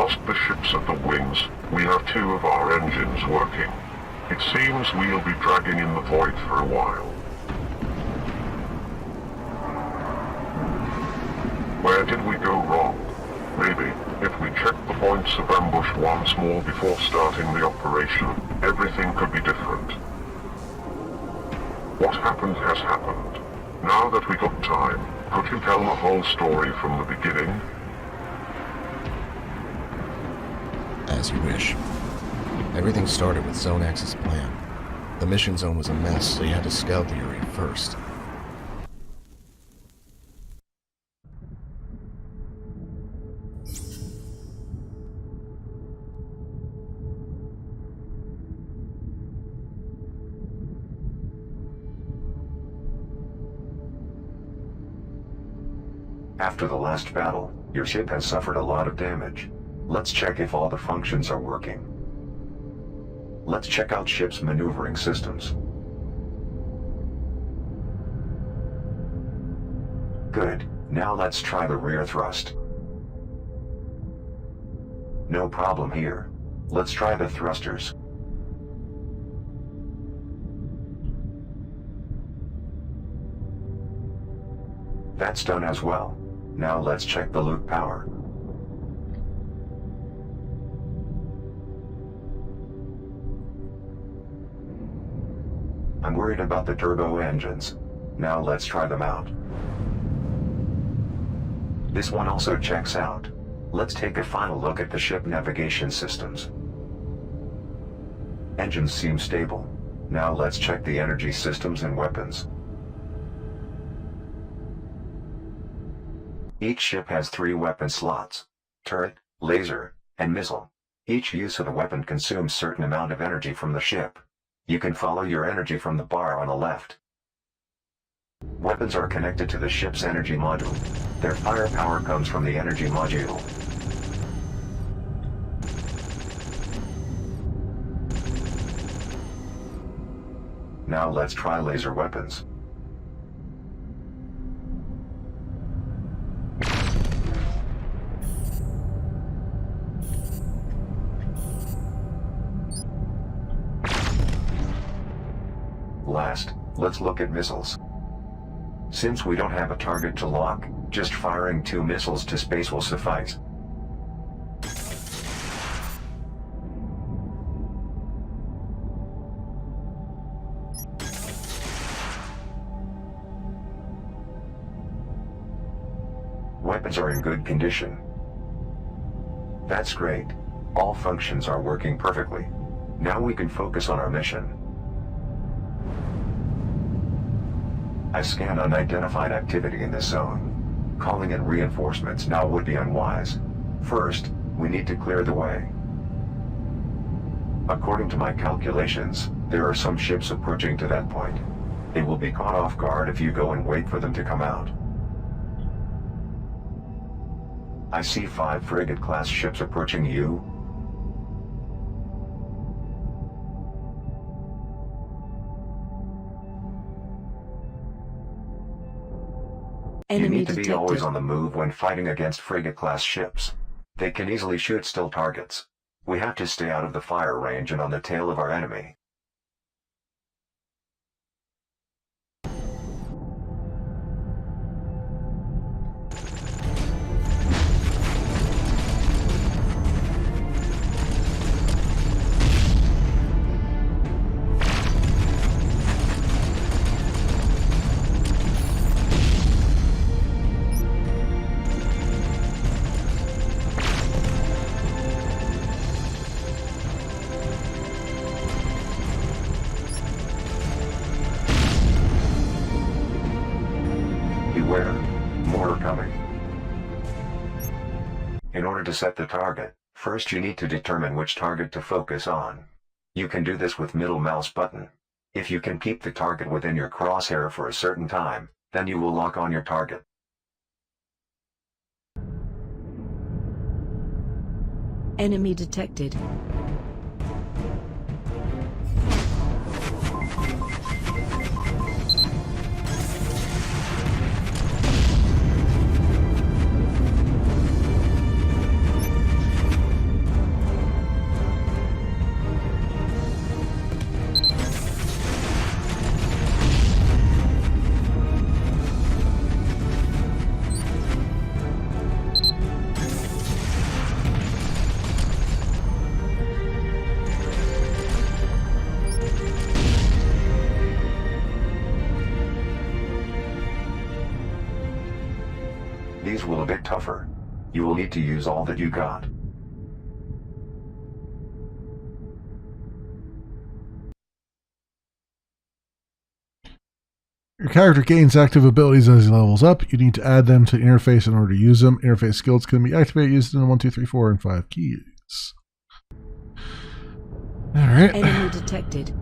lost the ships at the wings, we have two of our engines working. It seems we'll be dragging in the void for a while. Where did we go wrong? Maybe, if we check the points of ambush once more before starting the operation, everything could be different. What happened has happened. Now that we got time, could you tell the whole story from the beginning? As you wish. Everything started with Zone X's plan. The mission zone was a mess, so you had to scout the area first. After the last battle, your ship has suffered a lot of damage. Let's check if all the functions are working. Let's check out ship's maneuvering systems. Good, now let's try the rear thrust. No problem here. Let's try the thrusters. That's done as well. Now let's check the loop power. I'm worried about the turbo engines. Now let's try them out. This one also checks out. Let's take a final look at the ship navigation systems. Engines seem stable. Now let's check the energy systems and weapons. Each ship has 3 weapon slots: turret, laser, and missile. Each use of the weapon consumes certain amount of energy from the ship. You can follow your energy from the bar on the left. Weapons are connected to the ship's energy module. Their firepower comes from the energy module. Now let's try laser weapons. Last, let's look at missiles. Since we don't have a target to lock, just firing 2 missiles to space will suffice. Weapons are in good condition. That's great. All functions are working perfectly. Now we can focus on our mission. I scan unidentified activity in this zone. Calling in reinforcements now would be unwise. First, we need to clear the way. According to my calculations, there are some ships approaching to that point. It will be caught off guard if you go and wait for them to come out. I see 5 frigate-class ships approaching you. You need to be always on the move when fighting against frigate-class ships. They can easily shoot still targets. We have to stay out of the fire range and on the tail of our enemy. Beware, more are coming. In order to set the target, first you need to determine which target to focus on. You can do this with middle mouse button. If you can keep the target within your crosshair for a certain time, then you will lock on your target. Enemy detected. usual a bit tougher. You will need to use all that you got. Your character gains active abilities as he levels up. You need to add them to interface in order to use them. Interface skills can be activated using 1, 2, 3, 4, and 5 keys. Alright. Enemy detected.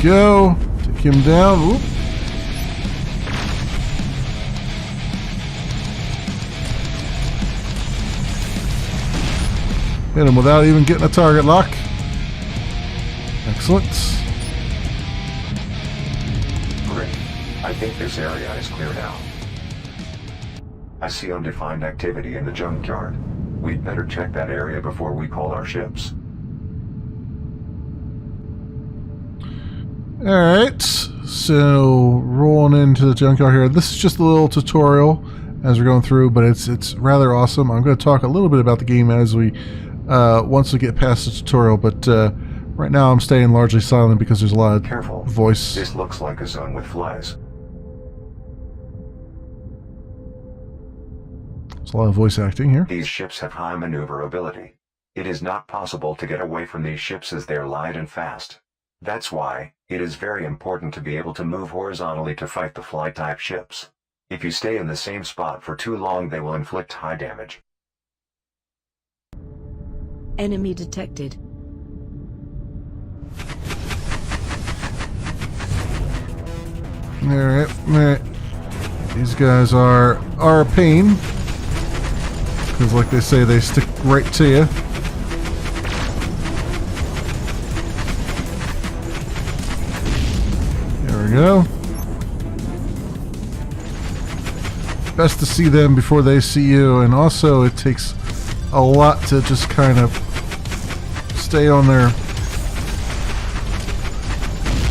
Go. Take him down. Whoop. Hit him without even getting a target lock. Excellent. Great. I think this area is clear now. I see undefined activity in the junkyard. We'd better check that area before we call our ships. Alright, so rolling into the junkyard here. This is just a little tutorial as we're going through, but it's rather awesome. I'm going to talk a little bit about the game as we once we get past the tutorial, but right now I'm staying largely silent because there's a lot of Careful. voice. This looks like a zone with flies. There's a lot of voice acting here. These ships have high maneuverability. It is not possible to get away from these ships as they're light and fast. That's why it is very important to be able to move horizontally to fight the fly-type ships. If you stay in the same spot for too long, they will inflict high damage. Enemy detected. Alright. These guys are a pain. Because like they say, they stick right to you. There we go. Best to see them before they see you, and also it takes a lot to just kind of stay on their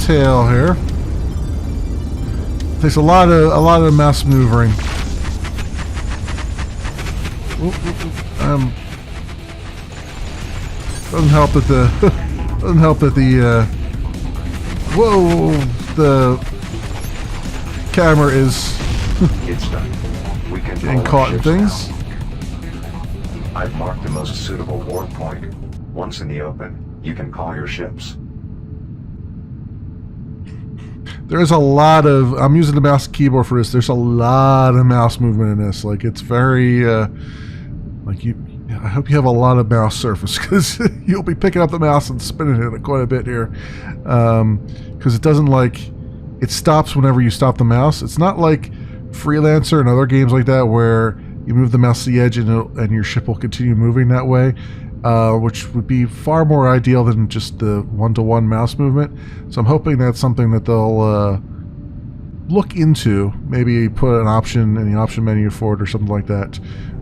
tail here. It takes a lot of mouse maneuvering. Doesn't help that the camera is It's done. We can getting call our caught in ships things. now. I've marked the most suitable warp point. Once in the open, you can call your ships. There's a lot of, I'm using the mouse and keyboard for this. There's a lot of mouse movement in this. Like it's very, I hope you have a lot of mouse surface because you'll be picking up the mouse and spinning it quite a bit here. Because it doesn't it stops whenever you stop the mouse. It's not like Freelancer and other games like that where you move the mouse to the edge and your ship will continue moving that way. Which would be far more ideal than just the one-to-one mouse movement. So I'm hoping that's something that they'll look into. Maybe put an option in the option menu for it or something like that,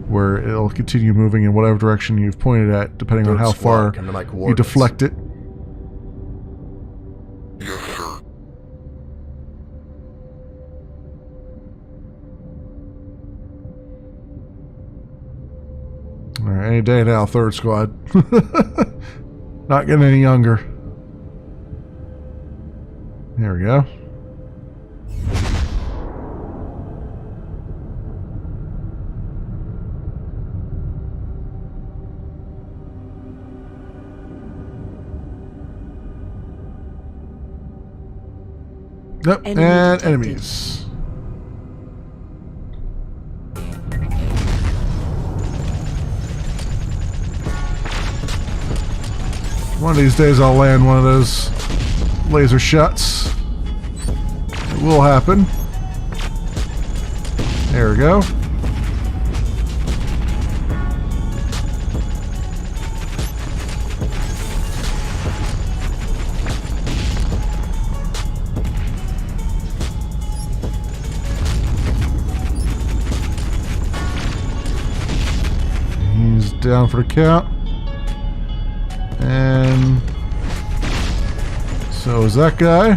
where it'll continue moving in whatever direction you've pointed at, depending on how far you deflect it. Yes, sir. Alright, any day now, third squad. Not getting any younger. There we go. Yep, Enemy and detected. enemies. One of these days I'll land one of those laser shots. It will happen. There we go. He's down for the count. And so is that guy.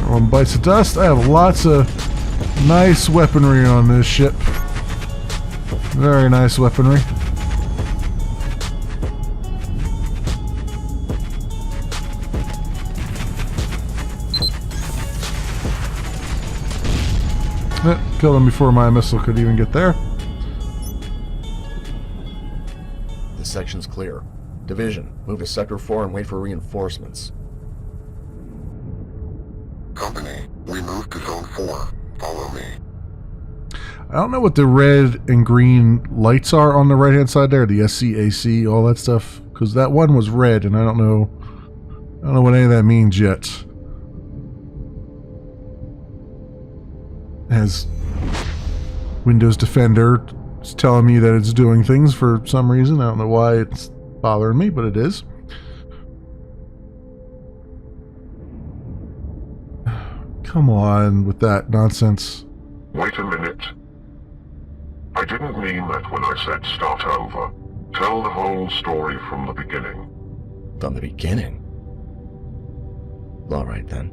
On bites of dust. I have lots of nice weaponry on this ship. Very nice weaponry. Killed him before my missile could even get there. This section's clear. Division, move to Sector 4 and wait for reinforcements. Company, we move to Zone 4. Follow me. I don't know what the red and green lights are on the right-hand side there, the SCAC, all that stuff, because that one was red, and I don't know what any of that means yet. As Windows Defender is telling me that it's doing things for some reason. I don't know why it's bothering me, but it is. Come on with that nonsense. Wait a minute. I didn't mean that when I said start over. Tell the whole story from the beginning. From the beginning? All right, then.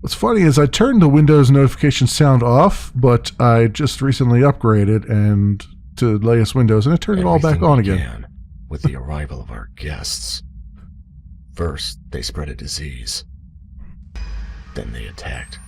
What's funny is I turned the Windows notification sound off, but I just recently upgraded and to latest Windows, and I turned it all back on again. With the arrival of our guests. First, they spread a disease. Then they attacked.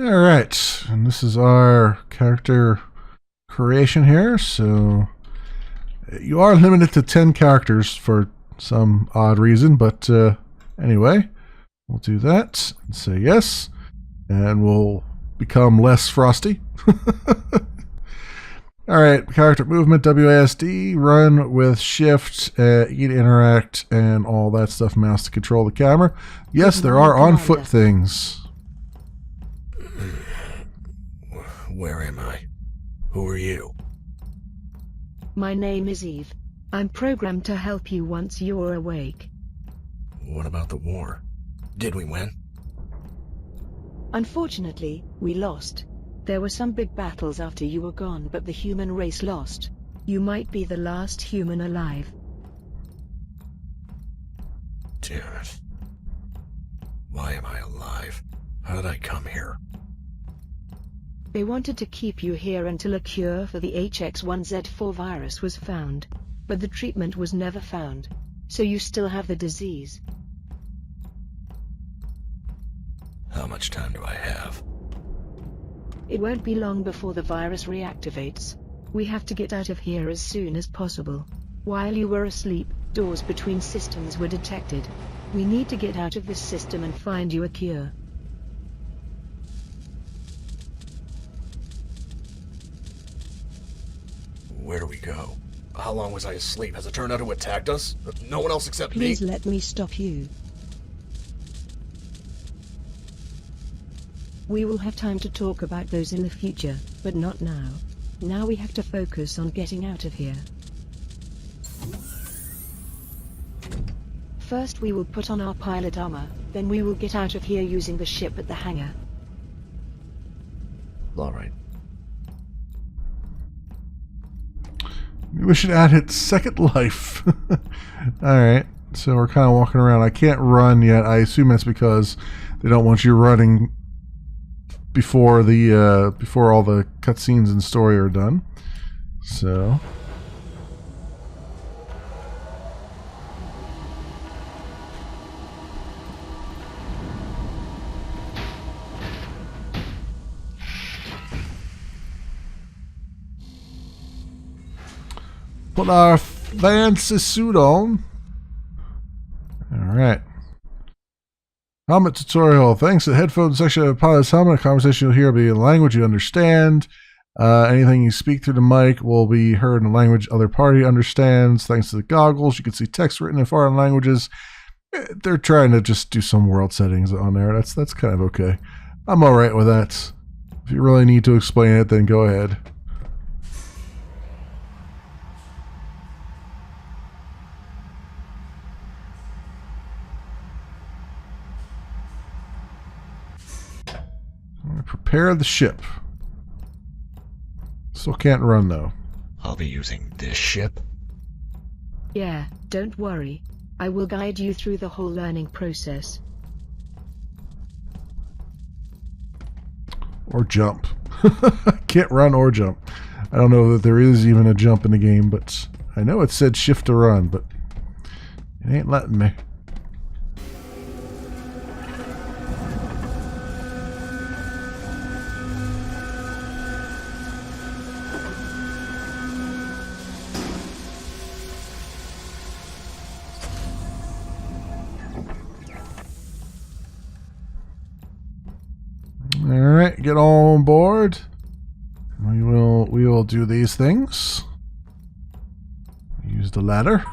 Alright, and this is our character creation here, so you are limited to 10 characters for some odd reason, but anyway, we'll do that and say yes, and we'll become less frosty. Alright, character movement, WASD, run with shift, E to interact, and all that stuff, mouse to control the camera. Yes, there are on-foot things. Where am I? Who are you? My name is Eve. I'm programmed to help you once you're awake. What about the war? Did we win? Unfortunately, we lost. There were some big battles after you were gone, but the human race lost. You might be the last human alive. Damn it. Why am I alive? How did I come here? They wanted to keep you here until a cure for the HX1Z4 virus was found. But the treatment was never found. So you still have the disease. How much time do I have? It won't be long before the virus reactivates. We have to get out of here as soon as possible. While you were asleep, doors between systems were detected. We need to get out of this system and find you a cure. Where do we go? How long was I asleep? Has it turned out who attacked us? No one else except Please me? let me stop you. We will have time to talk about those in the future, but not now. Now we have to focus on getting out of here. First we will put on our pilot armor, then we will get out of here using the ship at the hangar. Alright. We should add it Second Life. Alright, so we're kind of walking around. I can't run yet. I assume that's because they don't want you running before the before all the cutscenes and story are done. So put our fancy suit on. Alright. Helmet tutorial. Thanks to the headphone section of the pilot's helmet, a conversation you'll hear will be in a language you understand. Anything you speak through the mic will be heard in a language other party understands. Thanks to the goggles, you can see text written in foreign languages. They're trying to just do some world settings on there. That's kind of okay. I'm alright with that. If you really need to explain it, then go ahead. Prepare the ship. Still can't run though. I'll be using this ship? Yeah, don't worry. I will guide you through the whole learning process. Or jump. Can't run or jump. I don't know that there is even a jump in the game, but I know it said shift to run, but it ain't letting me. Alright, get on board. We will do these things. Use the ladder.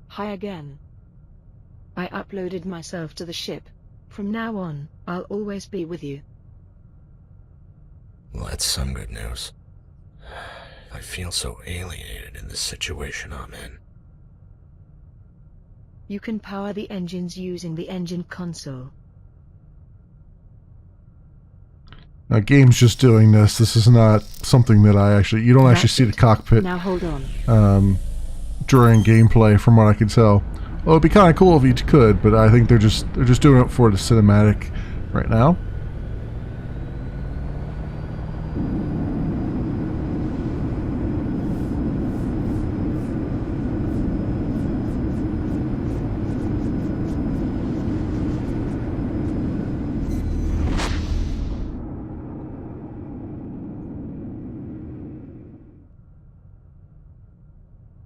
Hi again. I uploaded myself to the ship. From now on, I'll always be with you. Well, that's some good news. I feel so alienated in this situation I'm in. You can power the engines using the engine console. Now, game's just doing this. This is not something that I actually... You don't actually see the cockpit Now hold on. During gameplay, from what I can tell. Well, it'd be kind of cool if you could, but I think they're just doing it for the cinematic right now.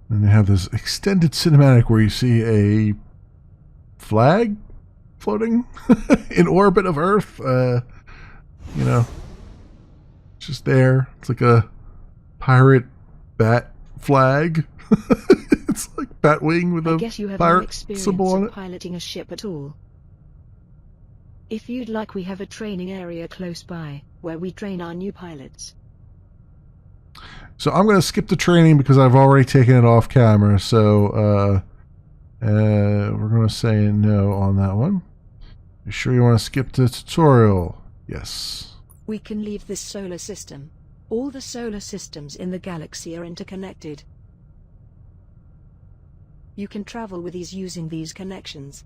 And they have this extended cinematic where you see a flag floating in orbit of Earth. You know, just there. It's like a pirate bat flag. It's like Batwing with I guess you a have no pirate experience symbol on of it. piloting a ship at all. If you'd like, we have a training area close by, where we train our new pilots. So I'm going to skip the training because I've already taken it off camera. So we're going to say no on that one. You sure you want to skip the tutorial? Yes. We can leave this solar system. All the solar systems in the galaxy are interconnected. You can travel with ease using these connections.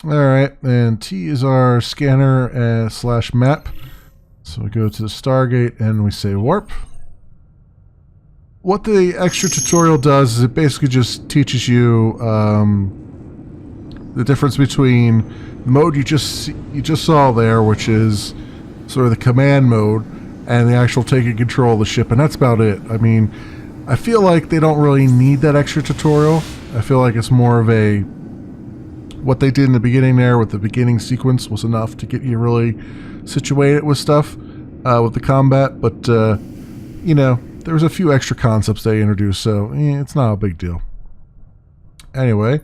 Alright, and T is our scanner slash map. So we go to the Stargate and we say warp. What the extra tutorial does is it basically just teaches you the difference between the mode you just saw there, which is sort of the command mode, and the actual taking control of the ship, and that's about it. I mean, I feel like they don't really need that extra tutorial. I feel like it's more of a... What they did in the beginning there with the beginning sequence was enough to get you really situated with stuff, with the combat, but, you know, there was a few extra concepts they introduced, so it's not a big deal. Anyway,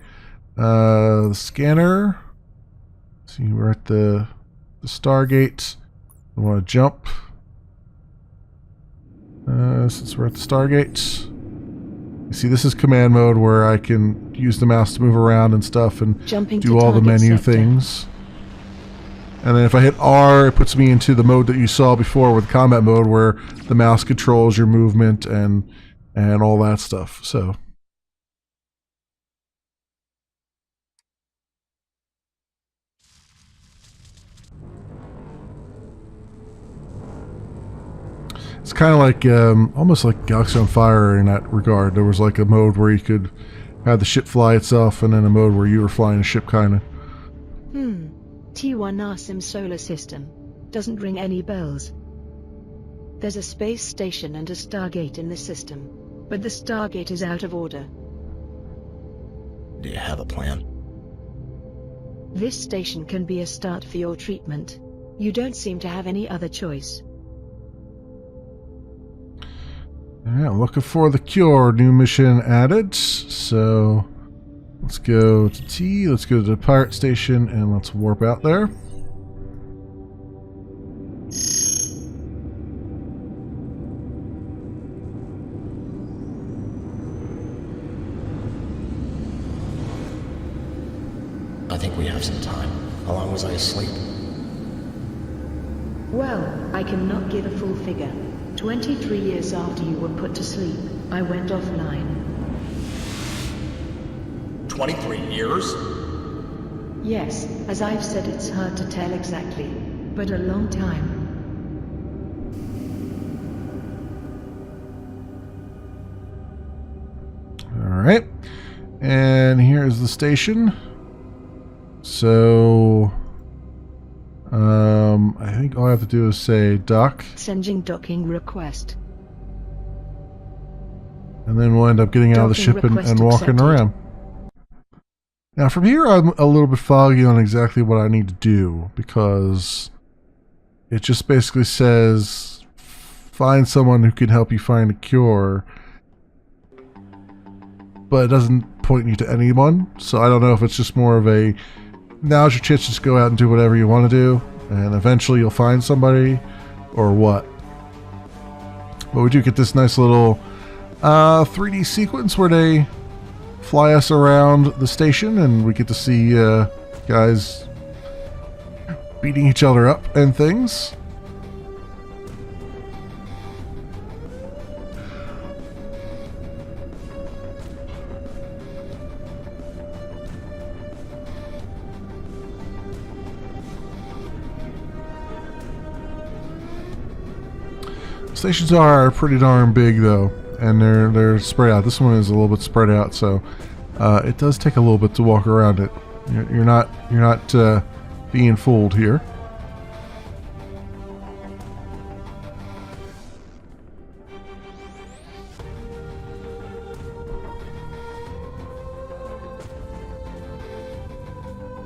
the scanner. See, we're at the Stargate. We want to jump. Since we're at the Stargate. You see, this is command mode where I can use the mouse to move around and stuff and do all the menu things. And then if I hit R, it puts me into the mode that you saw before with combat mode, where the mouse controls your movement and all that stuff. So it's kind of like almost like Galaxy on Fire in that regard. There was like a mode where you could have the ship fly itself, and then a mode where you were flying a ship, kind of. T1 Arsim solar system. Doesn't ring any bells. There's a space station and a Stargate in the system, but the Stargate is out of order. Do you have a plan? This station can be a start for your treatment. You don't seem to have any other choice. Yeah, I'm looking for the cure. New mission added. So let's go to T, let's go to the pirate station, and let's warp out there. I think we have some time. How long was I asleep? Well, I cannot give a full figure. 23 years after you were put to sleep, I went offline. 23 years? Yes, as I've said, it's hard to tell exactly, but a long time. Alright. And here's the station. So I think all I have to do is say dock. Sending docking request. And then we'll end up getting out of the Docking ship and request walking accepted. around. Now from here I'm a little bit foggy on exactly what I need to do, because it just basically says find someone who can help you find a cure, but it doesn't point you to anyone. So I don't know if it's just more of a now's your chance to just go out and do whatever you want to do, and eventually you'll find somebody, or what. But we do get this nice little 3D sequence where they fly us around the station, and we get to see guys beating each other up and things. Stations are pretty darn big though, and they're spread out. This one is a little bit spread out, so it does take a little bit to walk around it. You're not being fooled here.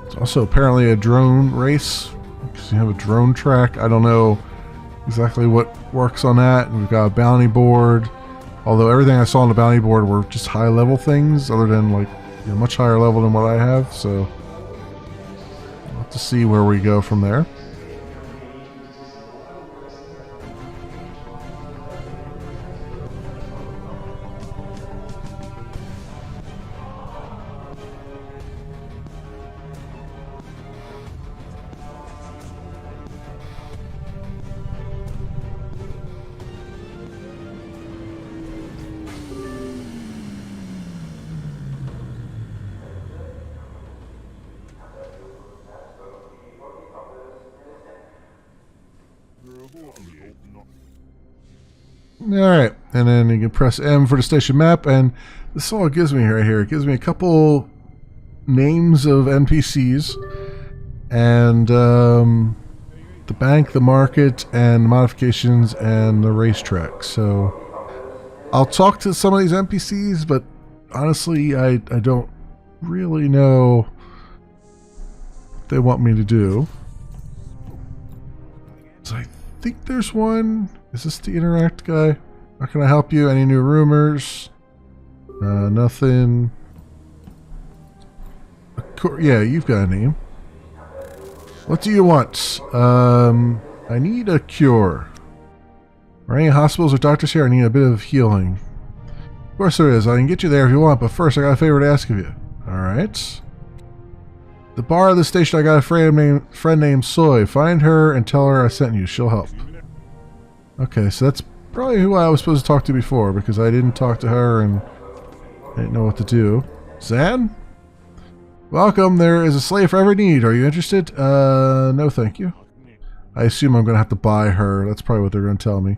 It's also apparently a drone race, because you have a drone track. I don't know exactly what works on that. And we've got a bounty board, although everything I saw on the bounty board were just high level things, other than like much higher level than what I have. So we'll have to see where we go from there. Alright, and then you can press M for the station map, and this is all it gives me right here. It gives me a couple names of NPCs, and the bank, the market, and the modifications, and the racetrack. So I'll talk to some of these NPCs, but honestly, I don't really know what they want me to do. So I think there's one. Is this the interact guy? How can I help you? Any new rumors? Nothing. Yeah, you've got a name. What do you want? I need a cure. Are any hospitals or doctors here? I need a bit of healing. Of course there is. I can get you there if you want, but first I got a favor to ask of you. Alright. The bar of the station, I got a friend named Soy. Find her and tell her I sent you. She'll help. Okay, so that's probably who I was supposed to talk to before, because I didn't talk to her and I didn't know what to do. Zan? Welcome, there is a slave for every need. Are you interested? No thank you. I assume I'm going to have to buy her. That's probably what they're going to tell me.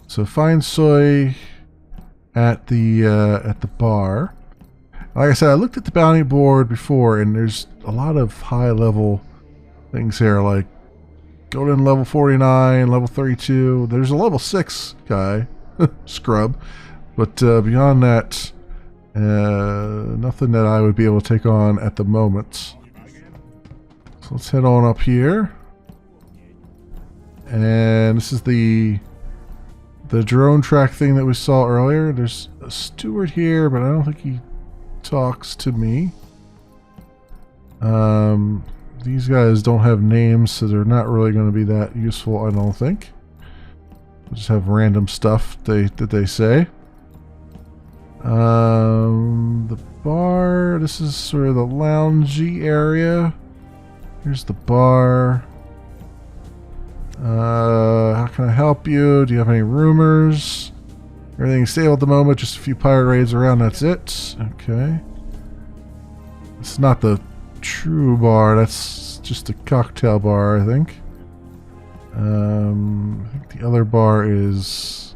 So find Soy at the bar. Like I said, I looked at the bounty board before, and there's a lot of high-level things here, like go to level 49, level 32. There's a level 6 guy, scrub, but beyond that, nothing that I would be able to take on at the moment. So let's head on up here. And this is the drone track thing that we saw earlier. There's a steward here, but I don't think he talks to me. These guys don't have names, so they're not really going to be that useful, I don't think. They'll just have random stuff that they say. The bar, this is sort of the loungy area. Here's the bar. How can I help you? Do you have any rumors? Everything's stable at the moment, just a few pirate raids around, that's it. Okay. It's not the true bar, that's just a cocktail bar, I think. I think the other bar is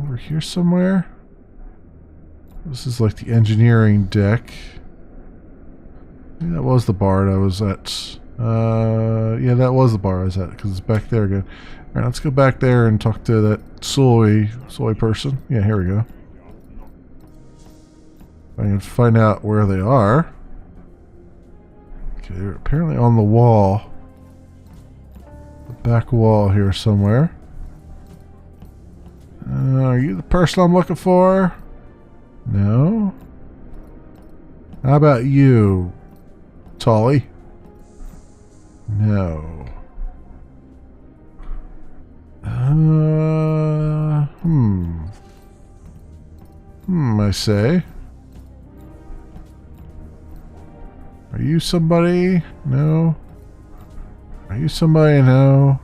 over here somewhere. This is like the engineering deck. That was the bar that I was at. Yeah, that was the bar I was at, because it's back there again. Alright, let's go back there and talk to that soy person. Yeah, here we go. I can find out where they are. Okay, they're apparently on the wall. The back wall here somewhere. Are you the person I'm looking for? No? How about you, Tolly? No. I say. Are you somebody? No. Are you somebody? No.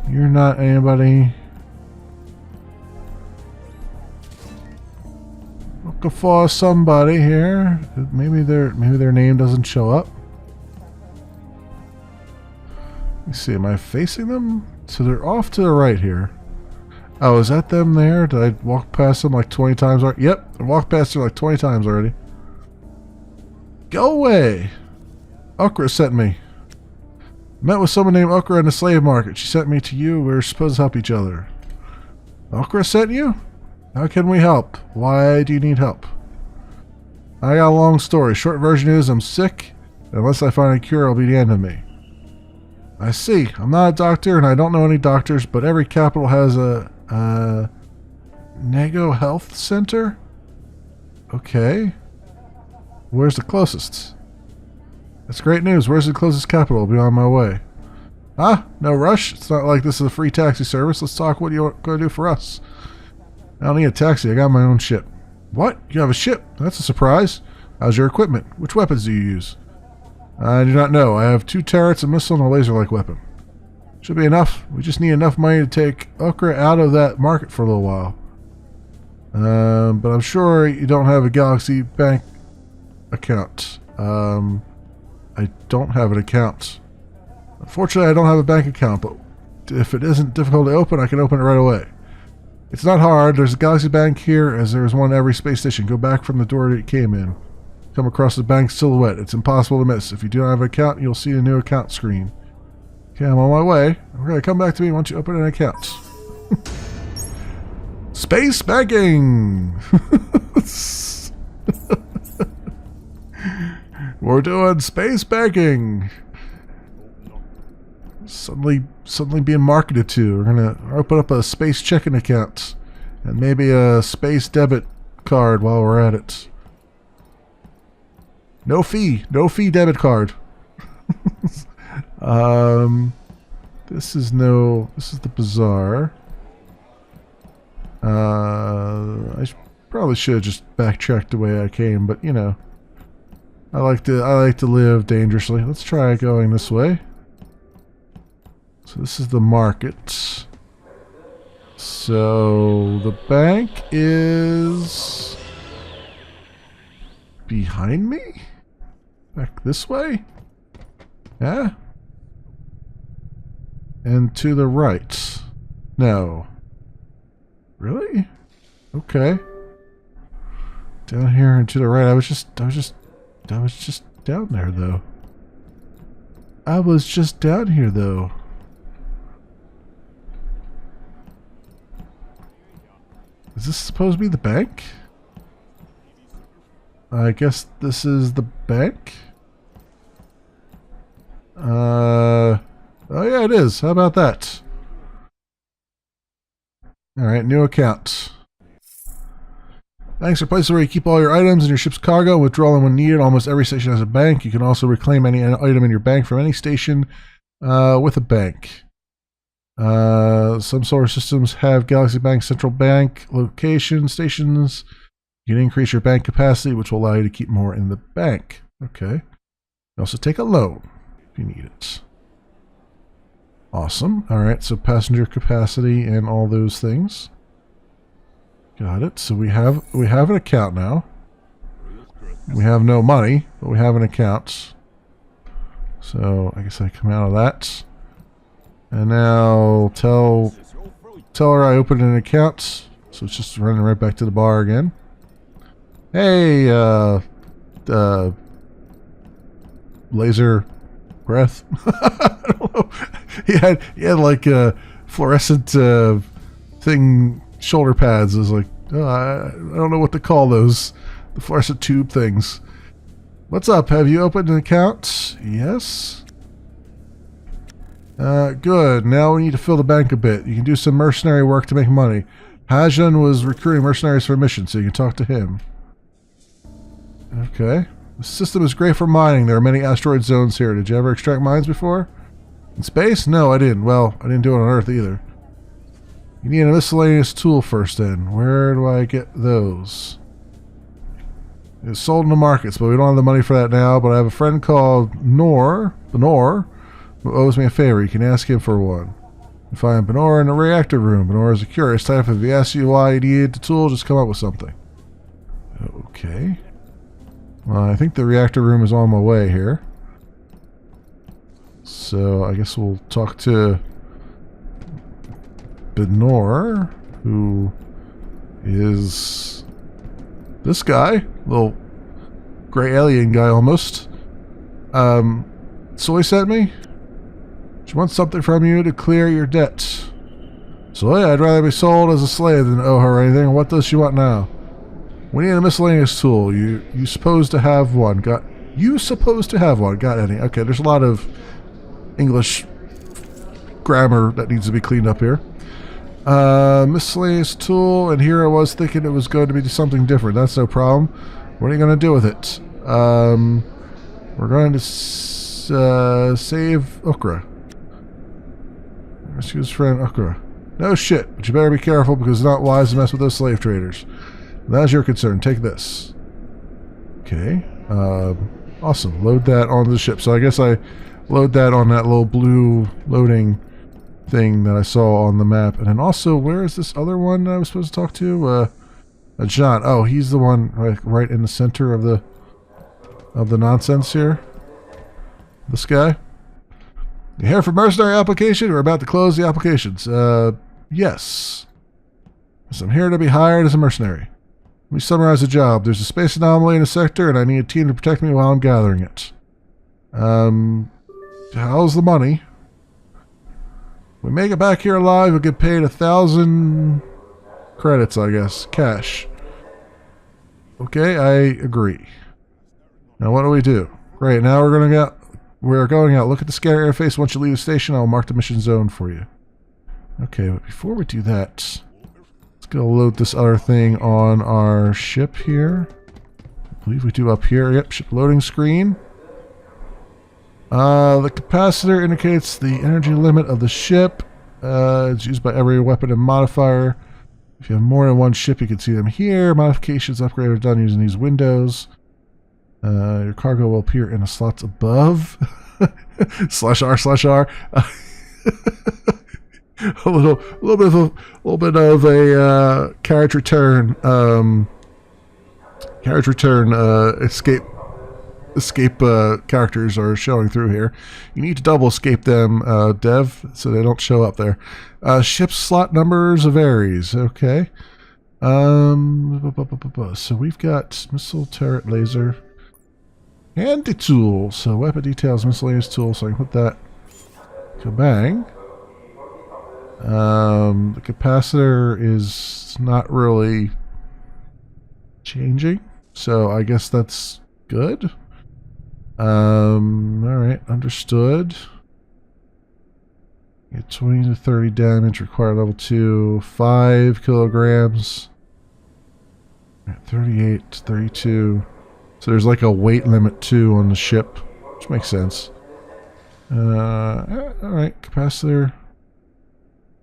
You're not anybody. Looking for somebody here. Maybe their name doesn't show up. Let me see, am I facing them? So they're off to the right here. Oh, is that them there? Did I walk past them like 20 times already? Yep, I walked past them like 20 times already. Go away! Okra sent me. Met with someone named Okra in the slave market. She sent me to you. We were supposed to help each other. Okra sent you? How can we help? Why do you need help? I got a long story. Short version is I'm sick. Unless I find a cure, it'll be the end of me. I see. I'm not a doctor, and I don't know any doctors, but every capital has a Nego Health Center? Okay. Where's the closest? That's great news. Where's the closest capital? I'll be on my way. Ah, no rush. It's not like this is a free taxi service. Let's talk what you're going to do for us. I don't need a taxi. I got my own ship. What? You have a ship? That's a surprise. How's your equipment? Which weapons do you use? I do not know. I have 2 turrets, a missile, and a laser-like weapon. Should be enough. We just need enough money to take Okra out of that market for a little while. But I'm sure you don't have a Galaxy Bank account. I don't have an account. Unfortunately, I don't have a bank account, but if it isn't difficult to open, I can open it right away. It's not hard. There's a Galaxy Bank here, as there's one at every space station. Go back from the door that you came in. Come across the bank silhouette. It's impossible to miss. If you do not have an account, you'll see a new account screen. Okay, I'm on my way. Okay, come back to me once you open an account. Space banking! We're doing space banking! Suddenly being marketed to. We're gonna open up a space checking account. And maybe a space debit card while we're at it. No fee debit card. This is the bazaar. I probably should have just backtracked the way I came, but you know, I like to live dangerously. Let's try going this way. So this is the market. So the bank is behind me? Back this way? Yeah? And to the right. No. Really? Okay. Down here and to the right. I was just down there though. I was just down here though. Is this supposed to be the bank? I guess this is the bank? Oh yeah, it is. How about that? Alright, new account. Banks are places where you keep all your items and your ship's cargo. Withdraw them when needed. Almost every station has a bank. You can also reclaim any item in your bank from any station with a bank. Some solar systems have Galaxy Bank central bank location stations. You can increase your bank capacity, which will allow you to keep more in the bank. Okay. You also take a loan if you need it. Awesome. Alright, so passenger capacity and all those things. Got it. So we have an account now. We have no money, but we have an account. So I guess I come out of that. And now tell her I opened an account. So it's just running right back to the bar again. Hey, laser breath. I don't know. He had like a fluorescent thing, shoulder pads. It was like, oh, I don't know what to call those. The fluorescent tube things. What's up? Have you opened an account? Yes. Good. Now we need to fill the bank a bit. You can do some mercenary work to make money. Hajan was recruiting mercenaries for a mission, so you can talk to him. Okay. The system is great for mining. There are many asteroid zones here. Did you ever extract mines before? In space? No, I didn't. Well, I didn't do it on Earth either. You need a miscellaneous tool first then. Where do I get those? It's sold in the markets, but we don't have the money for that now. But I have a friend called Benor, who owes me a favor. You can ask him for one. You find Benor in the reactor room. Benor is a curious type. If he asks you why you needed the tool, just come up with something. Okay. Well, I think the reactor room is on my way here. So I guess we'll talk to Benor, who is this guy, little gray alien guy almost. Soy sent me. She wants something from you to clear your debt. So yeah, I'd rather be sold as a slave than owe her anything. What does she want now? We need a miscellaneous tool. You supposed to have one. Got any? Okay, there's a lot of English grammar that needs to be cleaned up here. Miscellaneous tool, and here I was thinking it was going to be something different. That's no problem. What are you going to do with it? We're going to save Ukra. Rescue his friend Ukra. No shit, but you better be careful because it's not wise to mess with those slave traders. That's your concern. Take this. Okay. Awesome. Load that onto the ship. So I guess I load that on that little blue loading thing that I saw on the map. And then also, where is this other one that I was supposed to talk to? John. Oh, he's the one right in the center of the nonsense here. This guy. You here for mercenary application? We're about to close the applications. Yes. So I'm here to be hired as a mercenary. Let me summarize the job. There's a space anomaly in a sector, and I need a team to protect me while I'm gathering it. How's the money? We make it back here alive, we'll get paid 1,000 credits, I guess. Cash. Okay, I agree. Now what do we do? Great, now we're going out. Look at the scanner interface. Once you leave the station, I'll mark the mission zone for you. Okay, but before we do that, let's go load this other thing on our ship here. I believe we do up here. Yep, ship loading screen. The capacitor indicates the energy limit of the ship. It's used by every weapon and modifier. If you have more than one ship, you can see them here. Modifications, upgrade are done using these windows. Your cargo will appear in the slots above. /R/R. a little bit of a carriage return escape characters are showing through here. You need to double escape them, Dev, so they don't show up there. Ship slot numbers varies. Okay. So we've got missile, turret, laser, handy tool. So weapon details, miscellaneous tool. So I can put that. Kabang. The capacitor is not really changing, so I guess that's good. Alright, understood. Get 20 to 30 damage, require level 2, 5 kilograms. 38, 32. So there's like a weight limit too on the ship, which makes sense. Alright, capacitor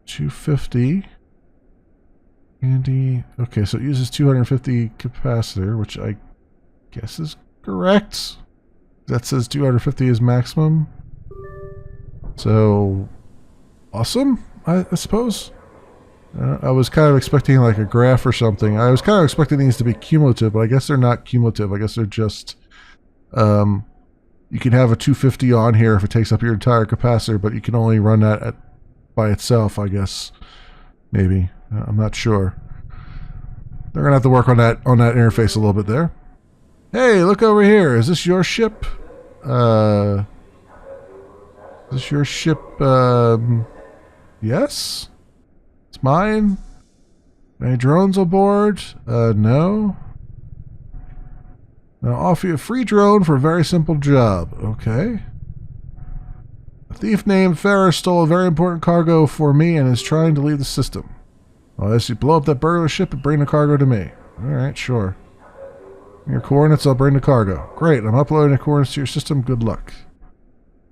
250. Handy. Okay, so it uses 250 capacitor, which I guess is correct. That says 250 is maximum. So, awesome, I suppose. I was kind of expecting like a graph or something. I was kind of expecting these to be cumulative, but I guess they're not cumulative. I guess they're just... you can have a 250 on here if it takes up your entire capacitor, but you can only run that by itself, I guess. Maybe. I'm not sure. They're going to have to work on that interface a little bit there. Hey, look over here. Is this your ship? Is this your ship? Yes? It's mine? Any drones aboard? No. I'll offer you a free drone for a very simple job. Okay. A thief named Ferris stole a very important cargo for me and is trying to leave the system. I'll ask you to blow up that burglar ship and bring the cargo to me. Alright, sure. Your coordinates, I'll bring the cargo. Great, I'm uploading the coordinates to your system. Good luck.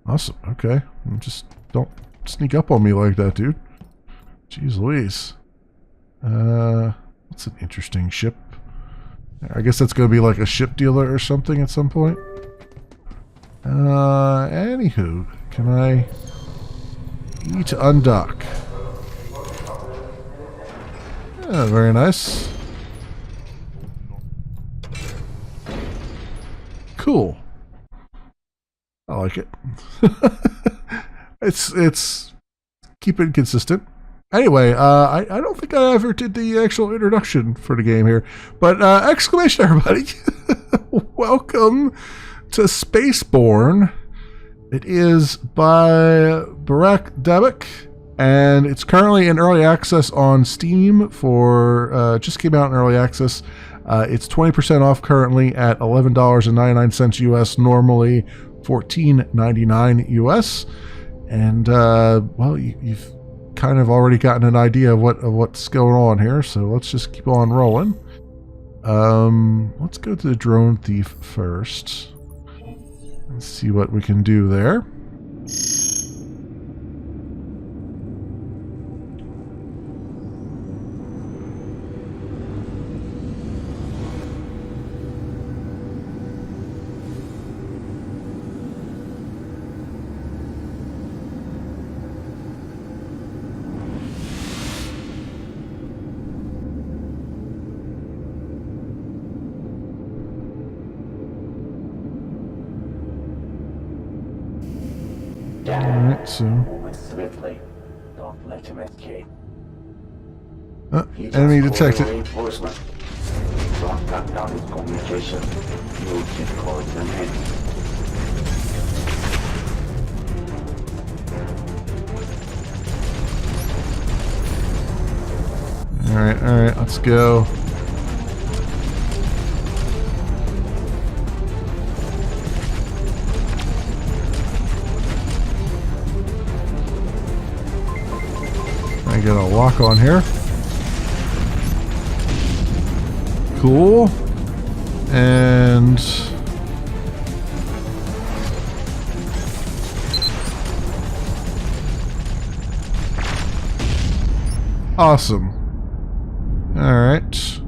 Awesome, okay. Just don't sneak up on me like that, dude. Jeez Louise. That's an interesting ship. I guess that's going to be like a ship dealer or something at some point. Anywho, can I... E to undock. Yeah, very nice. Cool. I like it. It's keep it consistent. Anyway, I don't think I ever did the actual introduction for the game here, but exclamation everybody. Welcome to SpaceBourne. It is by Barak Dabik, and it's currently in early access on Steam for just came out in early access. It's 20% off currently at $11.99 US, normally $14.99 US. And well, you've kind of already gotten an idea of what's going on here, so let's just keep on rolling. Let's go to the drone thief first. Let's see what we can do there. Alright, so... Move swiftly. Don't let him escape. He just enemy called detected. reinforcement. Don't cut down his communication. You can call them in. Alright, let's go. I get a lock on here. Cool. And awesome. Alright.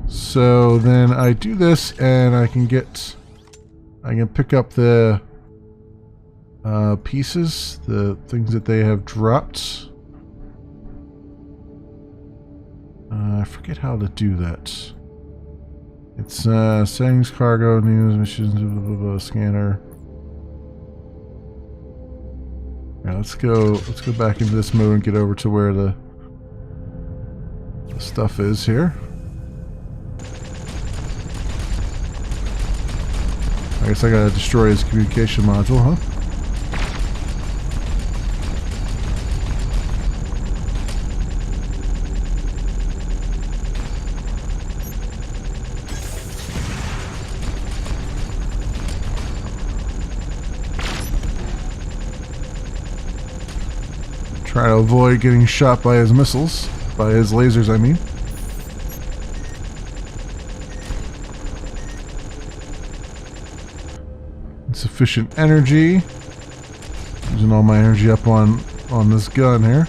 So then I do this and I can pick up the pieces, the things that they have dropped. I forget how to do that. It's settings, cargo, news, missions, blah, blah, blah, scanner. Alright, let's go back into this mode and get over to where the stuff is here. I guess I gotta destroy his communication module, huh? Try to avoid getting shot by his missiles. By his lasers, I mean. Insufficient energy. Using all my energy up on this gun here.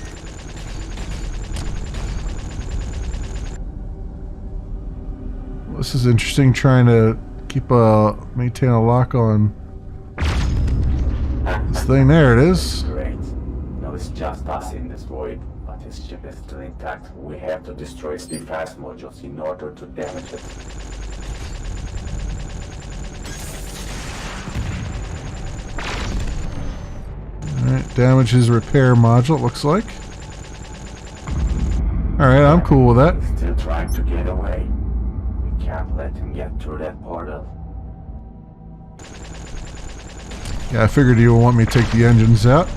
This is interesting, trying to maintain a lock on this thing. There it is. Great. Now it's just us in this void, but his ship is still intact. We have to destroy its defense modules in order to damage it. Alright, damage his repair module, it looks like. Alright, I'm cool with that. He's still trying to get away. We can't let him get through that portal. Yeah, I figured you would want me to take the engines out.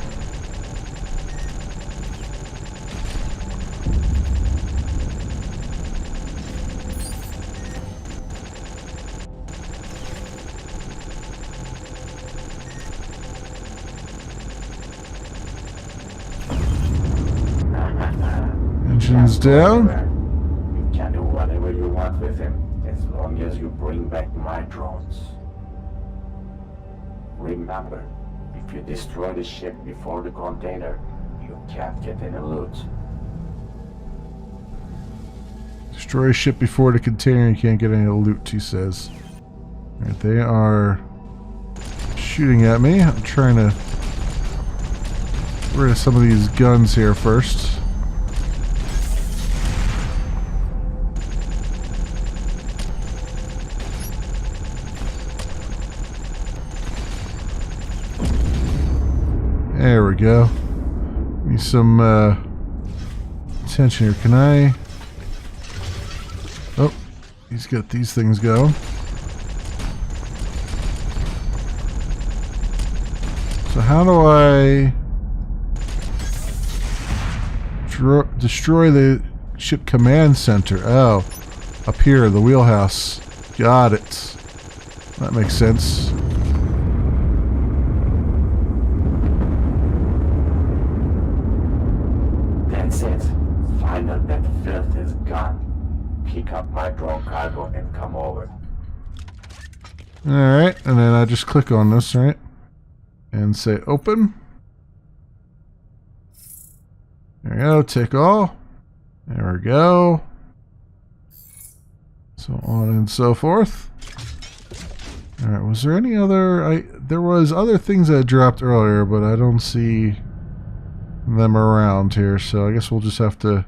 Engines down. You can do whatever you want with him, as long as you bring back my drones. Remember, if you destroy the ship before the container, you can't get any loot. Destroy a ship before the container, you can't get any loot, he says. Alright, they are shooting at me. I'm trying to get rid of some of these guns here first. There we go. Need some attention here. Can I... Oh, he's got these things going. So how do I destroy the ship command center? Oh, up here, the wheelhouse. Got it. That makes sense. That's it. Find out that filth is gone. Pick up my drone cargo and come over. Alright, and then I just click on this, right? And say open. There we go, take all. There we go. So on and so forth. Alright, was there any other... there was other things I dropped earlier, but I don't see them around here, so I guess we'll just have to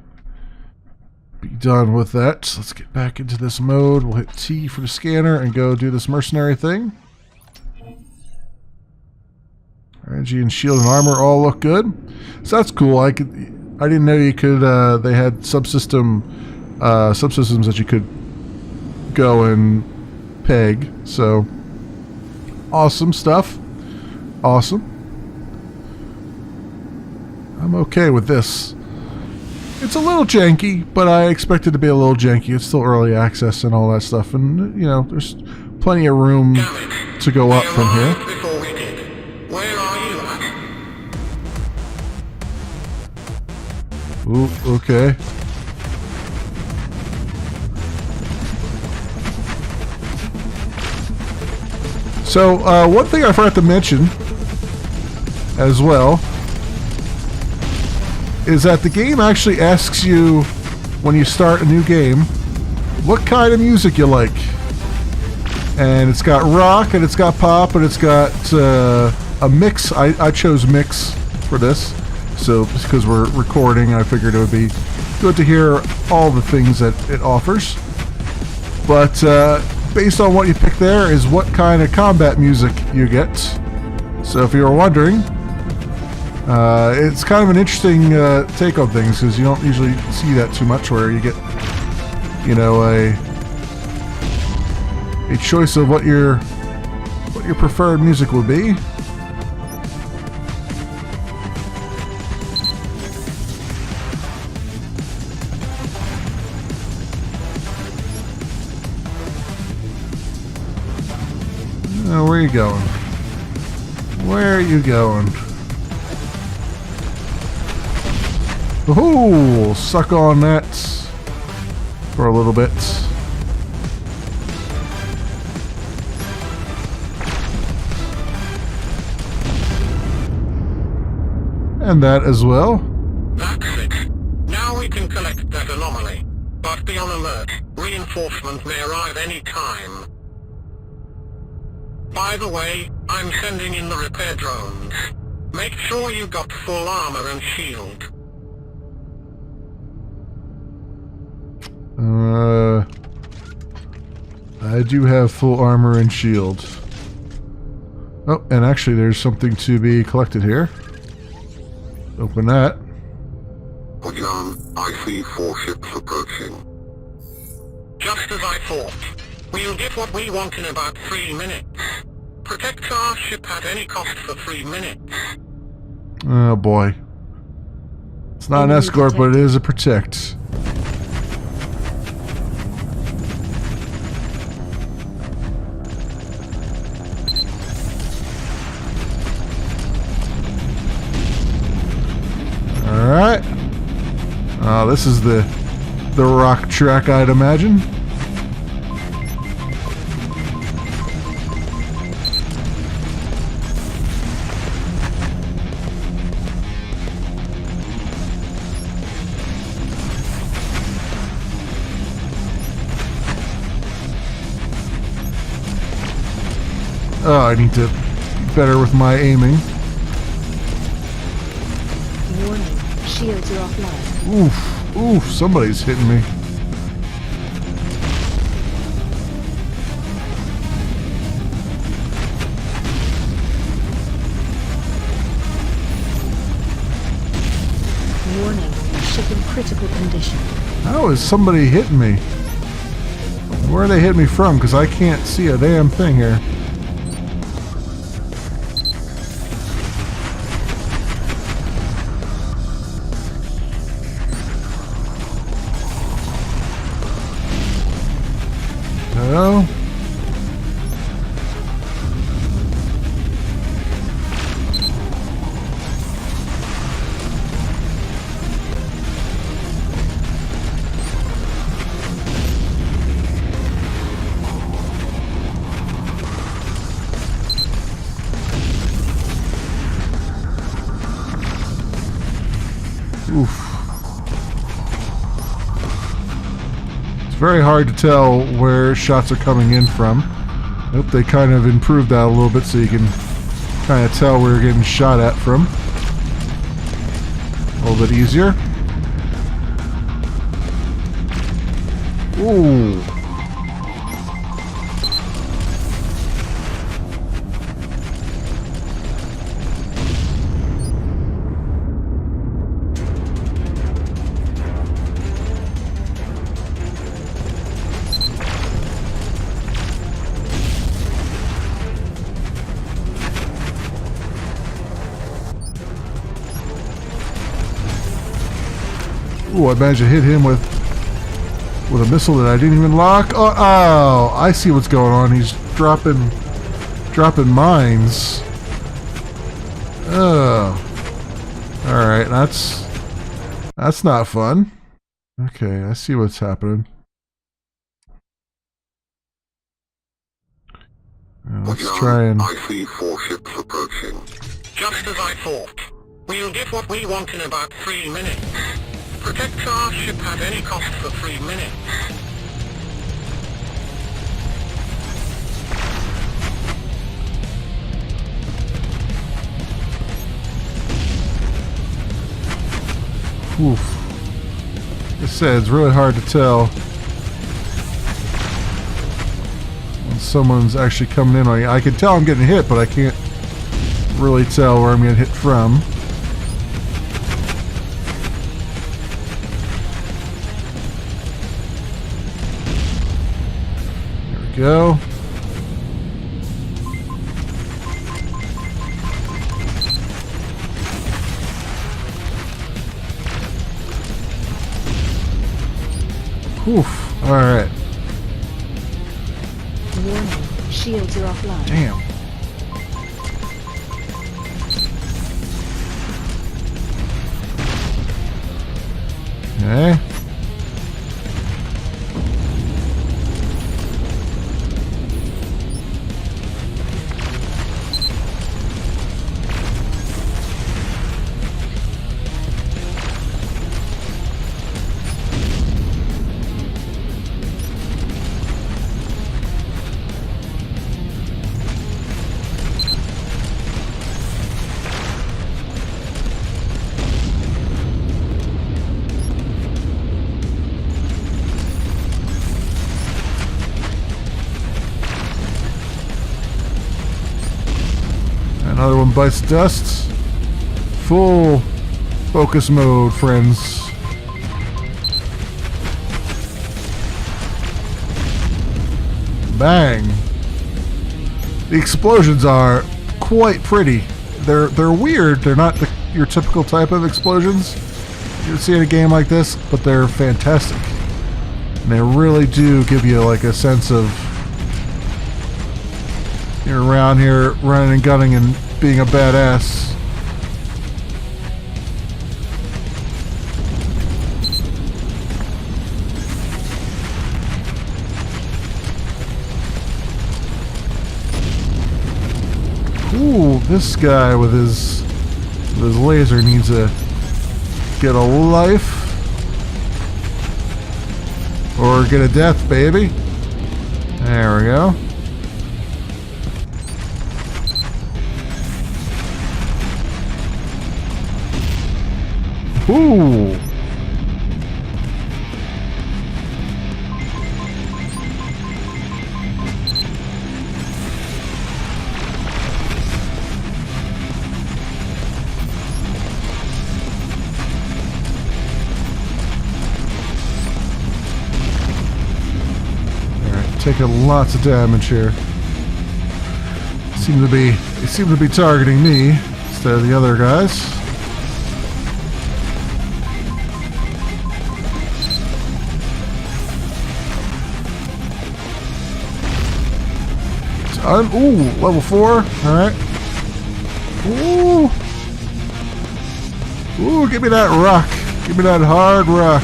be done with that. So let's get back into this mode. We'll hit T for the scanner and go do this mercenary thing. Energy and shield and armor all look good. So that's cool. I didn't know you could. They had subsystems that you could go and peg. So awesome stuff. Awesome. I'm okay with this. It's a little janky, but I expect it to be a little janky. It's still early access and all that stuff, and you know, there's plenty of room to go up from here. Where are you at? Ooh, okay. So, one thing I forgot to mention as well is that the game actually asks you when you start a new game what kind of music you like. And it's got rock, and it's got pop, and it's got a mix. I chose mix for this. So, because we're recording, I figured it would be good to hear all the things that it offers. But based on what you pick there is what kind of combat music you get. So if you were wondering, it's kind of an interesting take on things, because you don't usually see that too much, where you get, you know, a choice of what your preferred music will be. Oh, where are you going? Where are you going? Oh, suck on that for a little bit. And that as well. That's it. Now we can collect that anomaly. But be on alert. Reinforcements may arrive any time. By the way, I'm sending in the repair drones. Make sure you got full armor and shield. I do have full armor and shield. Oh, and actually there's something to be collected here. Open that. John, I see 4 ships approaching. Just as I thought. We'll get what we want in about 3 minutes. Protect our ship at any cost for 3 minutes. Oh boy. It's not an escort, but it is a protect. Alright. This is the rock track, I'd imagine. Oh, I need to be better with my aiming. Warning, shields are offline. Oof, oof, somebody's hitting me. Warning, ship in critical condition. How is somebody hitting me? Where are they hitting me from? Because I can't see a damn thing here. Hello? Oof. It's very hard to tell where shots are coming in from. I hope they kind of improved that a little bit so you can kind of tell where you're getting shot at from. A little bit easier. Ooh. Ooh, I managed to hit him with a missile that I didn't even lock. Oh, I see what's going on. He's dropping mines. Oh. Alright, that's not fun. Okay, I see what's happening. Let's try and... I see 4 ships approaching. Just as I thought. We'll get what we want in about 3 minutes. Protect our ship at any cost for 3 minutes. Oof. Like I said, it's really hard to tell when someone's actually coming in on you. I can tell I'm getting hit, but I can't really tell where I'm getting hit from. There we go. Oof. Alright. Warning, shields are offline. Damn. Okay. Another one bites dust. Full focus mode, friends. Bang. The explosions are quite pretty. They're weird. They're not your typical type of explosions you would see in a game like this, but they're fantastic. And they really do give you like a sense of you're around here running and gunning and being a badass. Ooh, this guy with his laser needs to get a life or get a death, baby. There we go. Ooh. Alright, taking lots of damage here. They seem to be targeting me instead of the other guys. Ooh, level 4. Alright. Ooh. Ooh, give me that rock. Give me that hard rock.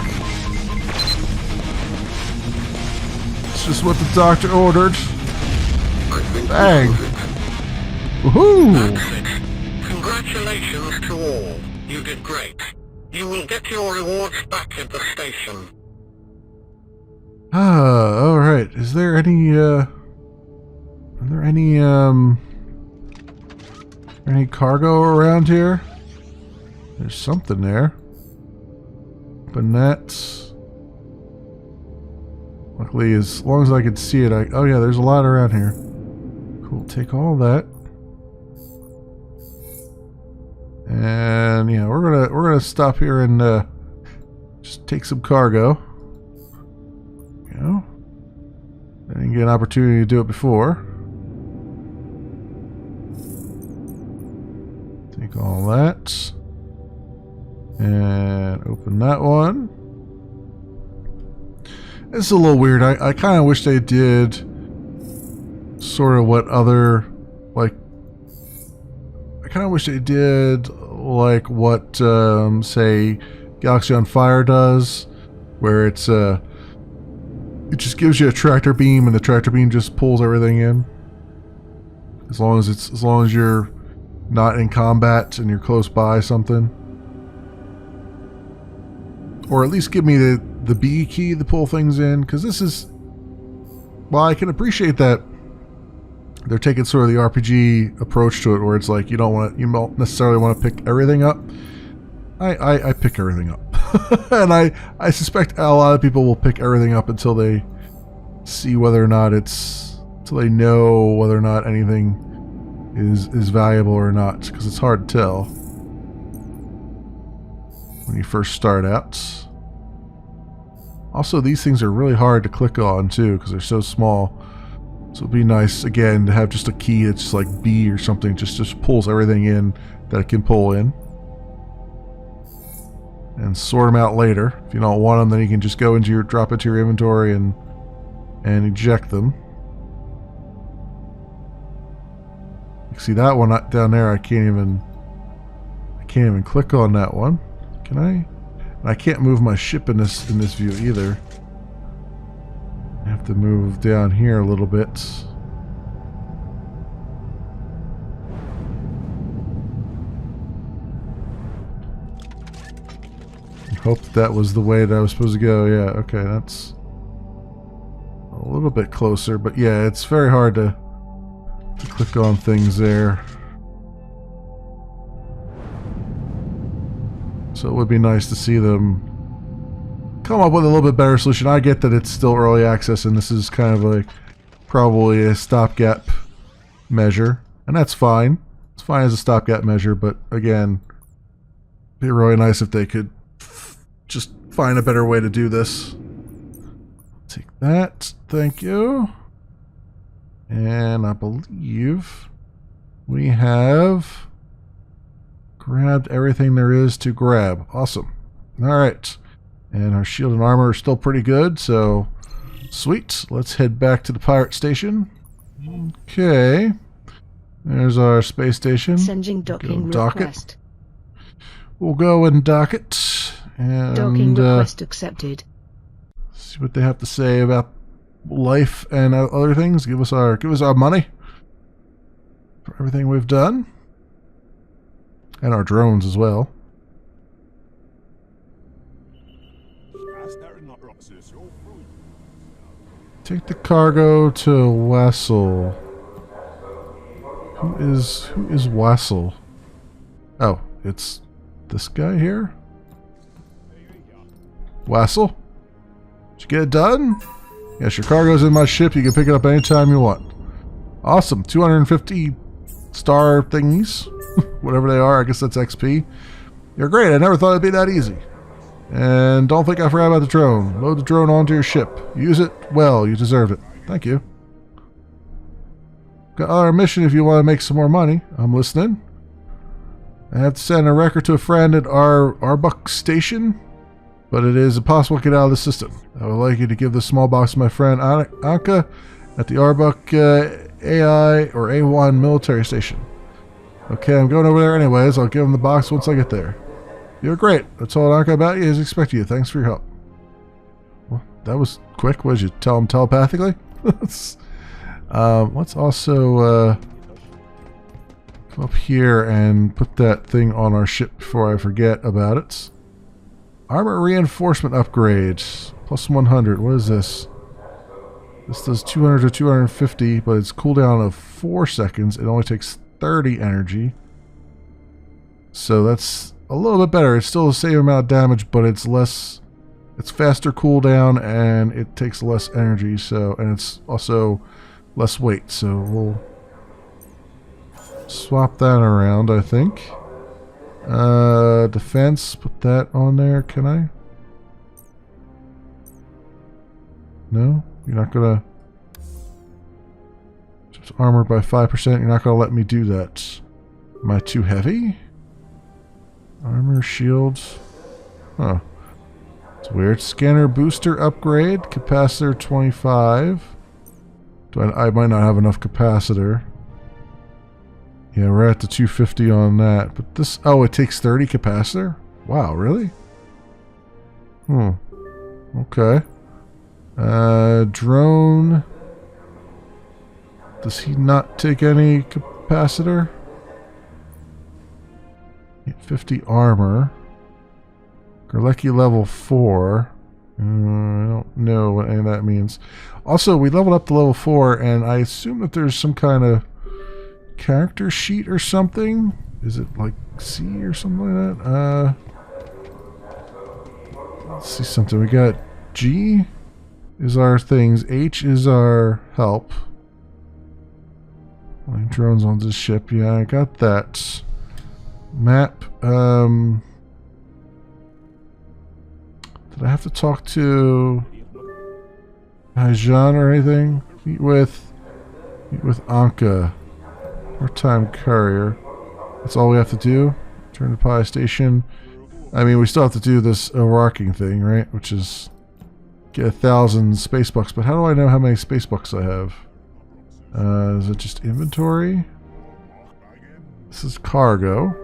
It's just what the doctor ordered. Bang. Woohoo! Congratulations to all. You did great. You will get your rewards back at the station. Alright. Is there any, Are there any cargo around here? There's something there. But that's... Luckily, as long as I could see it, oh yeah, there's a lot around here. Cool, take all that. And yeah, we're gonna stop here and just take some cargo. You know? I didn't get an opportunity to do it before. Take all that. And open that one. It's a little weird. I kind of wish they did sort of what other, like, I kind of wish they did like what, say, Galaxy on Fire does, where it's, it just gives you a tractor beam and the tractor beam just pulls everything in. As long as you're not in combat and you're close by something. Or at least give me the B key to pull things in, because this is, well, I can appreciate that they're taking sort of the RPG approach to it, where it's like you don't necessarily want to pick everything up. I pick everything up. And I suspect a lot of people will pick everything up until they see whether or not until they know whether or not anything is valuable or not, because it's hard to tell when you first start out. Also, these things are really hard to click on too, because they're so small. So it'd be nice, again, to have just a key that's just like B or something, just pulls everything in that it can pull in. And sort them out later. If you don't want them, then you can just go into drop into your inventory and eject them. You see that one down there, I can't even click on that one. Can I? And I can't move my ship in this view either. I have to move down here a little bit. I hope that was the way that I was supposed to go. Yeah, okay, that's a little bit closer, but yeah, it's very hard to click on things there. So it would be nice to see them come up with a little bit better solution. I get that it's still early access and this is kind of like probably a stopgap measure, and that's fine. It's fine as a stopgap measure, but again, it'd be really nice if they could just find a better way to do this. Take that, thank you. And I believe we have grabbed everything there is to grab. Awesome. Alright. And our shield and armor are still pretty good, so sweet. Let's head back to the pirate station. Okay. There's our space station. Sending docking request. We'll go and dock it. And docking request accepted. See what they have to say about life and other things. Give us our money for everything we've done. And our drones as well. Take the cargo to Wassel. Who is Wassel? Oh, it's this guy here? Wassel? Did you get it done? Yes, your cargo's in my ship. You can pick it up anytime you want. Awesome. 250 star thingies. Whatever they are. I guess that's XP. You're great. I never thought it'd be that easy. And don't think I forgot about the drone. Load the drone onto your ship. Use it well. You deserve it. Thank you. Got our mission if you want to make some more money. I'm listening. I have to send a record to a friend at our Arbuck station, but it is impossible to get out of the system. I would like you to give this small box to my friend Anka at the Arbuck AI or A1 military station. Okay, I'm going over there anyways. I'll give him the box once I get there. You're great. I told Anka about you. He's expecting you. Thanks for your help. Well, that was quick. What did you tell him telepathically? Let's also come up here and put that thing on our ship before I forget about it. Armor reinforcement upgrade. Plus 100. What is this? This does 200 to 250, but it's cooldown of 4 seconds. It only takes 30 energy. So that's a little bit better. It's still the same amount of damage, but it's less. It's faster cooldown and it takes less energy. So, and it's also less weight. So we'll swap that around, I think. Defense, put that on there. Can I? No? You're not gonna. Just armor by 5%. You're not gonna let me do that. Am I too heavy? Armor, shields. Huh. It's weird. Scanner booster upgrade. Capacitor 25. I might not have enough capacitor. Yeah, we're at the 250 on that. But this... Oh, it takes 30 capacitor? Wow, really? Okay. Drone... Does he not take any capacitor? 50 armor. Garlecki level 4. I don't know what any of that means. Also, we leveled up to level 4, and I assume that there's some kind of character sheet or something. Is it like C or something like that? Let's see something. We got G is our things. H is our help. Like drones on this ship. Yeah, I got that. Map. Did I have to talk to Haijan or anything? Meet with Anka. Wartime courier. That's all we have to do. Turn to Pi Station. I mean, we still have to do this overarching thing, right? Which is get 1,000 space bucks. But how do I know how many space bucks I have? Is it just inventory? This is cargo.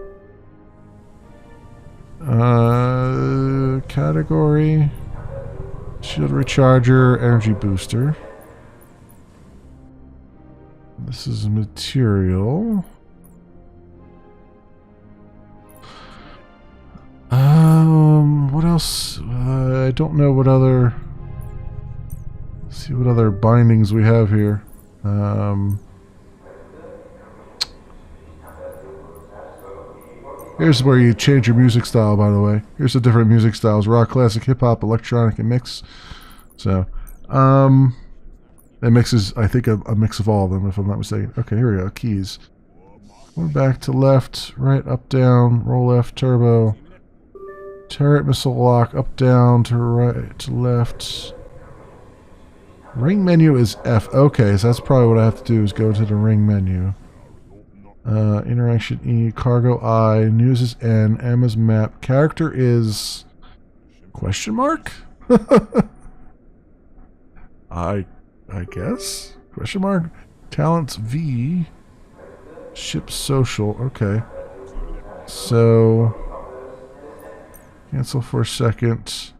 Category. Shield recharger, energy booster. This is material. What else? I don't know what other... Let's see what other bindings we have here. Here's where you change your music style, by the way. Here's the different music styles. Rock, classic, hip-hop, electronic, and mix. So, it mixes, I think, a mix of all of them, if I'm not mistaken. Okay, here we go. Keys. Going back to left, right, up, down, roll left, turbo. Turret, missile lock, up, down, to right, to left. Ring menu is F. Okay, so that's probably what I have to do is go to the ring menu. Interaction E, cargo I, news is N, M is map, character is question mark? I guess? Question mark? Talents V, ship social, okay. So, cancel for a second.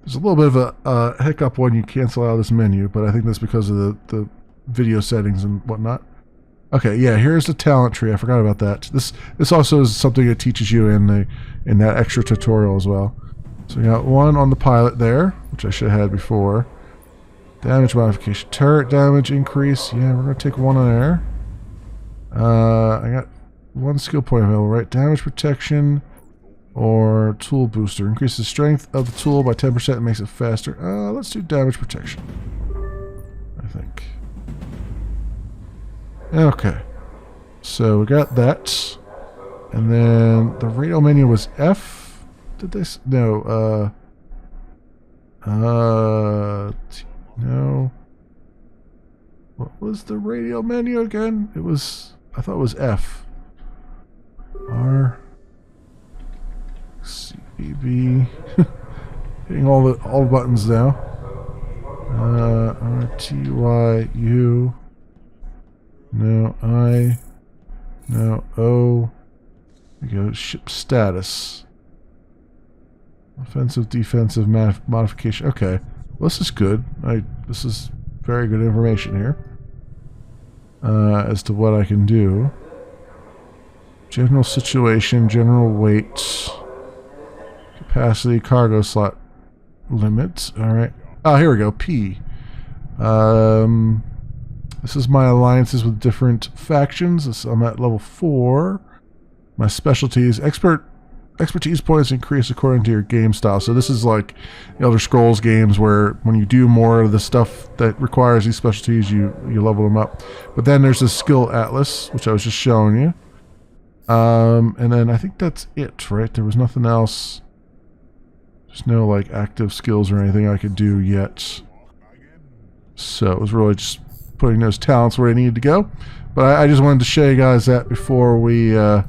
There's a little bit of a hiccup when you cancel out of this menu, but I think that's because of the video settings and whatnot. Okay, yeah, here's the talent tree. I forgot about that. This also is something it teaches you in that extra tutorial as well. So we got one on the pilot there, which I should have had before. Damage modification. Turret damage increase. Yeah, we're going to take one on there. I got one skill point available, right? Damage protection or tool booster. Increases strength of the tool by 10% and makes it faster. Let's do damage protection, I think. Okay, so we got that, and then the radio menu was F. Did they? No. No. What was the radio menu again? It was. I thought it was F. R. C B B. Hitting all the buttons now. R T Y U. No, I. No, O. There we go. Ship status. Offensive, defensive, modification. Okay. Well, this is good. This is very good information here. As to what I can do. General situation, general weight. Capacity, cargo slot limits. Alright. Oh, here we go. P. This is my alliances with different factions. I'm at level 4. My specialties. Expertise points increase according to your game style. So this is like Elder Scrolls games where when you do more of the stuff that requires these specialties, you level them up. But then there's this skill atlas, which I was just showing you. And then I think that's it, right? There was nothing else. There's no like active skills or anything I could do yet. So it was really just putting those talents where they needed to go. But I just wanted to show you guys that before we end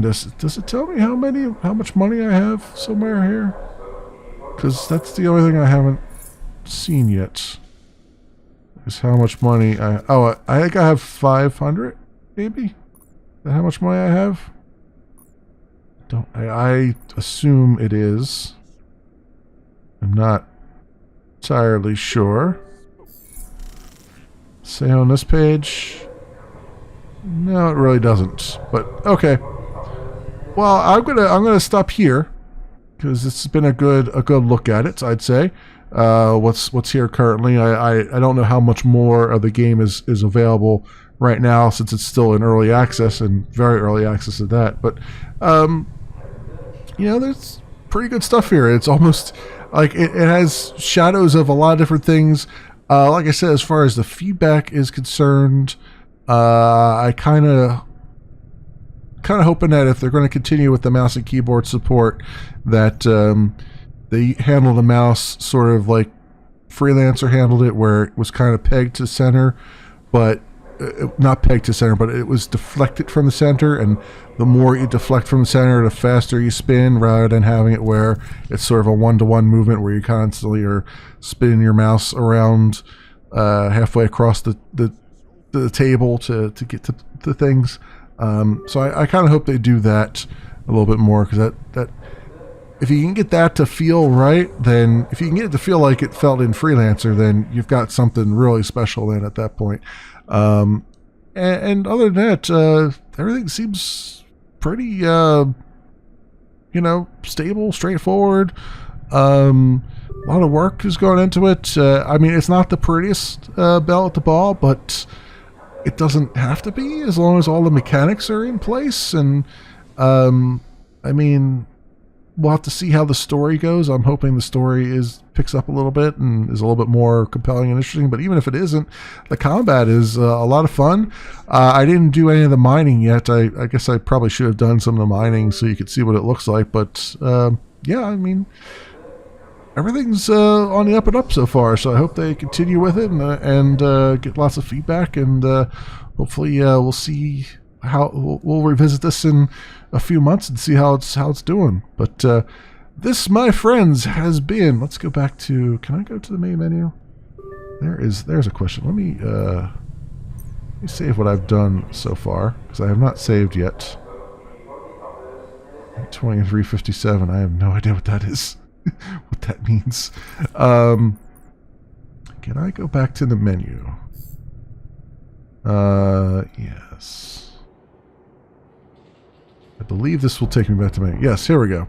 this. Does it tell me how much money I have somewhere here? because that's the only thing I haven't seen yet. Is how much money I... Oh, I think I have 500, maybe? Is that how much money I have? I assume it is. I'm not entirely sure. Say on this page... No, it really doesn't. But okay. Well, I'm gonna stop here because it's been a good look at it. I'd say what's here currently. I don't know how much more of the game is available right now since it's still in early access and very early access at that. But you know, there's pretty good stuff here. It's almost like it has shadows of a lot of different things. Like I said, as far as the feedback is concerned. I kind of hoping that if they're going to continue with the mouse and keyboard support, that they handle the mouse sort of like Freelancer handled it, where it was kind of pegged to center, but not pegged to center, but it was deflected from the center, and the more you deflect from the center, the faster you spin, rather than having it where it's sort of a one-to-one movement where you constantly are spinning your mouse around halfway across the table to get to the things. So I kind of hope they do that a little bit more, because that if you can get that to feel right, then if you can get it to feel like it felt in Freelancer, then you've got something really special then at that point. And other than that, everything seems pretty stable, straightforward. A lot of work is going into it. I mean, it's not the prettiest bell at the ball, but it doesn't have to be, as long as all the mechanics are in place. And I mean, we'll have to see how the story goes. I'm hoping the story picks up a little bit and is a little bit more compelling and interesting. But even if it isn't, the combat is a lot of fun. I didn't do any of the mining yet. I guess I probably should have done some of the mining so you could see what it looks like. But yeah, I mean, everything's on the up and up so far, so I hope they continue with it and get lots of feedback, and hopefully we'll see how we'll revisit this in a few months and see how it's doing. But this, my friends, has been. Let's go back to. Can I go to the main menu? There's a question. Let me save what I've done so far, because I have not saved yet. 2357. I have no idea what that is. What that means. Can I go back to the menu? Yes. I believe this will take me back to the menu. Yes, here we go.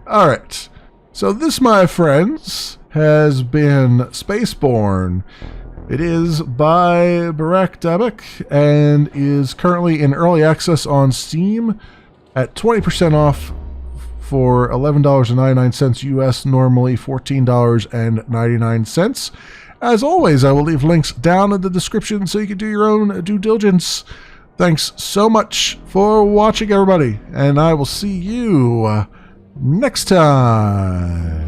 Alright. So this, my friends, has been SpaceBourne. It is by Barak Dabak and is currently in early access on Steam at 20% off for $11.99 US, normally $14.99. As always, I will leave links down in the description so you can do your own due diligence. Thanks so much for watching, everybody, and I will see you next time.